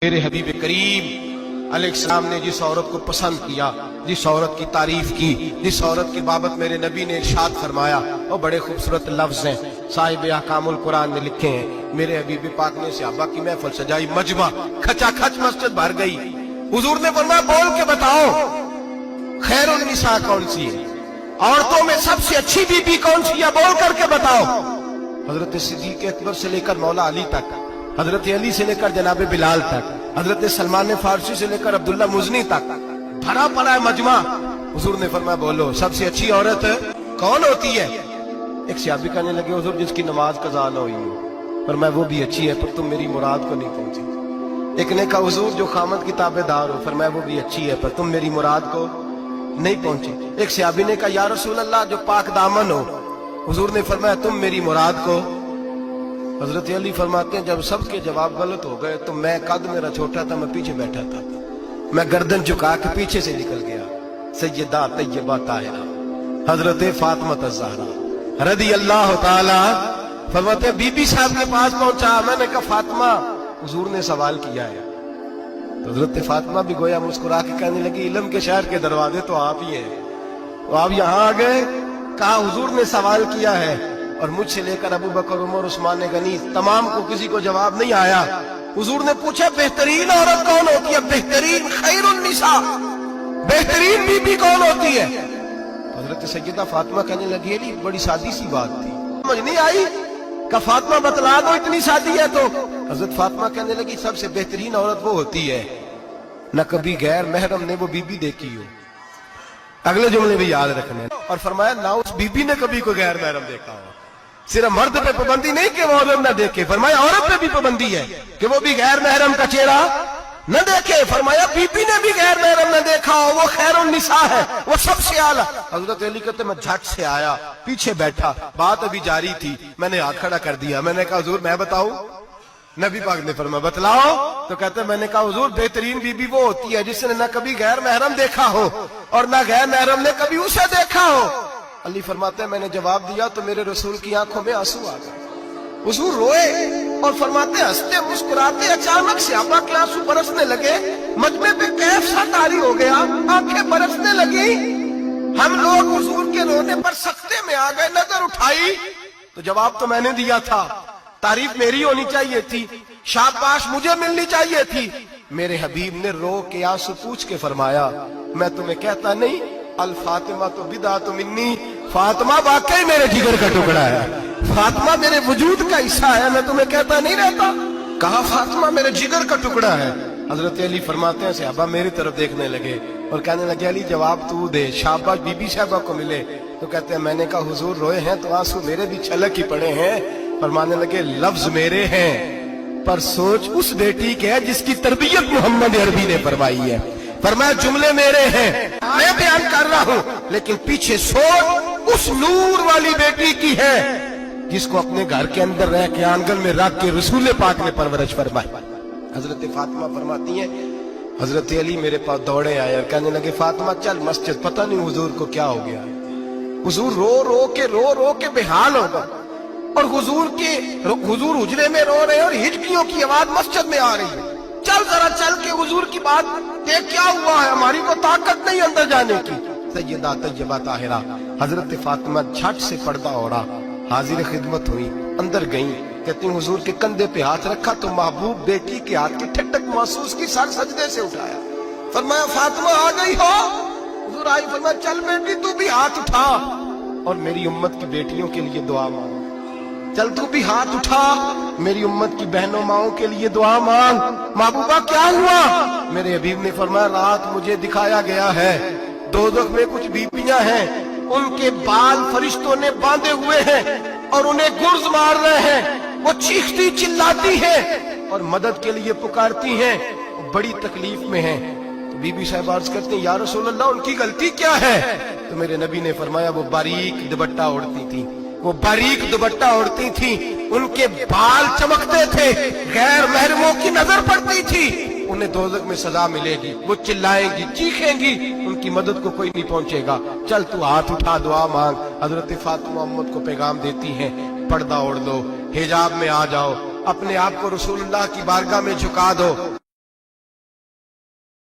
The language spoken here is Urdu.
میرے حبیب کریم علیہ السلام نے جس عورت کو پسند کیا، جس عورت کی تعریف کی، جس عورت کی بابت میرے نبی نے ارشاد فرمایا، وہ بڑے خوبصورت لفظ ہیں، صاحب احکام القرآن نے لکھے ہیں۔ میرے حبیب پاک نے صحابہ کی محفل سجائی، مجمع کھچا کھچ مسجد بھر گئی۔ حضور نے فرمایا بول کے بتاؤ خیر النساء کون سی ہے، عورتوں میں سب سے اچھی بی بی کون سی ہے، بول کر کے بتاؤ۔ حضرت صدیق اکبر سے لے کر مولا علی تک، حضرت علی سے لے کر جناب بلال تک، حضرت سلمان فارسی سے لے کر عبداللہ مزنی تک بھرا پڑا ہے مجمع۔ حضور نے فرمایا بولو سب سے اچھی عورت کون ہوتی ہے؟ ایک صحابی کہنے لگے حضور جس کی نماز قضا نہ ہوئی ہو۔ فرمایا وہ بھی اچھی ہے پر تم میری مراد کو نہیں پہنچی۔ ایک نے کہا حضور جو خامد کی تابع دار ہو۔ فرمایا وہ بھی اچھی ہے پر تم میری مراد کو نہیں پہنچی۔ ایک صحابی نے کہا یا رسول اللہ جو پاک دامن ہو۔ حضور نے فرمایا تم میری مراد کو۔ حضرت علی فرماتے ہیں جب سب کے جواب غلط ہو گئے تو میں قد میرا چھوٹا تھا، میں پیچھے بیٹھا تھا، میں گردن جھکا کے پیچھے سے نکل گیا۔ سیدہ طیبہ طاہرہ حضرت فاطمہ الزہرا رضی اللہ تعالی فرماتے ہیں بی بی صاحب کے پاس پہنچا، میں نے کہا فاطمہ حضور نے سوال کیا ہے۔ تو حضرت فاطمہ بھی گویا مسکرا کے کہنے لگی علم کے شہر کے دروازے تو آپ ہی ہیں، تو آپ یہاں آ گئے۔ کہا حضور نے سوال کیا ہے اور مجھ سے لے کر ابو بکر عمر عثمان غنی تمام کو کسی کو جواب نہیں آیا۔ حضور نے پوچھا بہترین عورت کون ہوتی ہے، بہترین خیر النساء بہترین بی بی کون ہوتی ہے؟ حضرت سیدہ فاطمہ کہنے لگی علی بڑی سادی سی بات تھی، سمجھ نہیں آئی؟ کہ فاطمہ بتلا دو اتنی سادی ہے تو۔ حضرت فاطمہ کہنے لگی سب سے بہترین عورت وہ ہوتی ہے نہ کبھی غیر محرم نے وہ بی بی دیکھی ہو۔ اگلے جملے بھی یاد رکھنے، اور فرمایا نہ اس بی بی نے کبھی کوئی غیر محرم دیکھا ہو۔ صرف مرد پہ پابندی نہیں کہ وہ عورت نہ دیکھے، فرمایا عورت پہ بھی پابندی ہے کہ وہ بھی غیر محرم کا چہرہ نہ دیکھے۔ فرمایا بی بی نے بھی غیر محرم نہ دیکھا ہو، وہ خیر النساء ہے، وہ سب سے اعلیٰ۔ حضرت علی کہتے میں جھٹ سے آیا، پیچھے بیٹھا، بات ابھی جاری تھی، میں نے ہاتھ کھڑا کر دیا، میں نے کہا حضور میں بتاؤں؟ نبی پاک نے فرمایا بتلاؤ۔ تو کہتے میں نے کہا حضور بہترین بی بی وہ ہوتی ہے جس نے نہ کبھی غیر محرم دیکھا ہو اور نہ غیر محرم نے کبھی اسے دیکھا ہو۔ علی فرماتے ہیں میں نے جواب دیا تو میرے رسول کی آنکھوں میں آنسو آ گئے، حضور روئے اور فرماتے ہنستے مسکراتے اچانک صحابہ کے آنسو برسنے لگے، مجمع پہ کیف سا طاری ہو گیا، آنکھیں برسنے لگی۔ ہم لوگ حضور کے رونے پر سکتے میں آ گئے، نظر اٹھائی تو جواب تو میں نے دیا تھا، تعریف میری ہونی چاہیے تھی، شاباش مجھے ملنی چاہیے تھی۔ میرے حبیب نے رو کے آنسو پوچھ کے فرمایا میں تمہیں کہتا نہیں الفاطمہ تو بدعۃ منی، فاطمہ واقعی میرے جگر کا ٹکڑا ہے، فاطمہ میرے وجود کا حصہ ہے، میں تمہیں کہتا نہیں رہتا؟ کہا فاطمہ میرے جگر کا ٹکڑا ہے۔ حضرت علی فرماتے ہیں صحابہ میری طرف دیکھنے لگے اور کہنے لگے علی جواب تو دے، شاباش بی بی صاحبہ کو ملے۔ تو کہتے ہیں میں نے کہا حضور روئے ہیں تو آنسو میرے بھی چھلک ہی پڑے ہیں۔ فرمانے لگے لفظ میرے ہیں پر سوچ اس بیٹی کے ہے جس کی تربیت محمد عربی نے فرمائی ہے۔ فرمایا جملے میرے ہیں میں بیان کر رہا ہوں لیکن پیچھے سوچ اس نور والی بیٹی کی ہے جس کو اپنے گھر کے اندر رہ کے آنگن میں رکھ کے رسول پاک نے پرورش فرمائی۔ حضرت فاطمہ فرماتی ہیں حضرت علی میرے پاس دوڑے آئے اور کہنے لگے فاطمہ چل مسجد، پتہ نہیں حضور کو کیا ہو گیا۔ حضور رو رو کے بےحال ہو گئے اور حضور حجرے میں رو رہے ہیں اور ہچکیوں کی آواز مسجد میں آ رہی ہے، چل ذرا چل کے حضور کی بات دیکھ کیا ہوا ہے، ہماری کو طاقت نہیں اندر جانے کی۔ سیدہ طیبہ طاہرہ حضرت فاطمہ جھٹ سے پردہ اوڑا، حاضر خدمت ہوئی، اندر گئیں، کہتی ہیں حضور کے کندھے پہ ہاتھ رکھا تو محبوب بیٹی کے ہاتھ کی ٹھنڈک محسوس کی، سر سجدے سے اٹھایا، فرمایا فاطمہ آ گئی ہو؟ حضور آئی، فرمایا چل بیٹی تو بھی ہاتھ اٹھا اور میری امت کی بیٹیوں کے لیے دعا مانگ، چل تو بھی ہاتھ اٹھا میری امت کی بہنوں ماؤں کے لیے دعا مانگ۔ محبوبہ کیا ہوا؟ میرے حبیب نے فرمایا رات مجھے دکھایا گیا ہے دوزخ میں کچھ بیویاں ہیں، ان کے بال فرشتوں نے باندھے ہوئے ہیں اور انہیں گرز مار رہے ہیں، وہ چیختی چلاتی ہیں اور مدد کے لیے پکارتی ہیں، وہ بڑی تکلیف میں ہیں۔ تو بی بی صاحب عرض کرتے ہیں یا رسول اللہ ان کی غلطی کیا ہے؟ تو میرے نبی نے فرمایا وہ باریک دوپٹہ اوڑھتی تھی، وہ باریک دوپٹہ اوڑھتی تھی، ان کے بال چمکتے تھے، غیر محرموں کی نظر پڑتی تھی، انہیں دوزخ میں سزا ملے گی، وہ چلائیں گی چیخیں گی، ان کی مدد کو کوئی نہیں پہنچے گا، چل تو ہاتھ اٹھا دعا مانگ۔ حضرت فاطمہ امت کو پیغام دیتی ہیں پردہ اوڑھ دو، حجاب میں آ جاؤ، اپنے آپ کو رسول اللہ کی بارگاہ میں جھکا دو،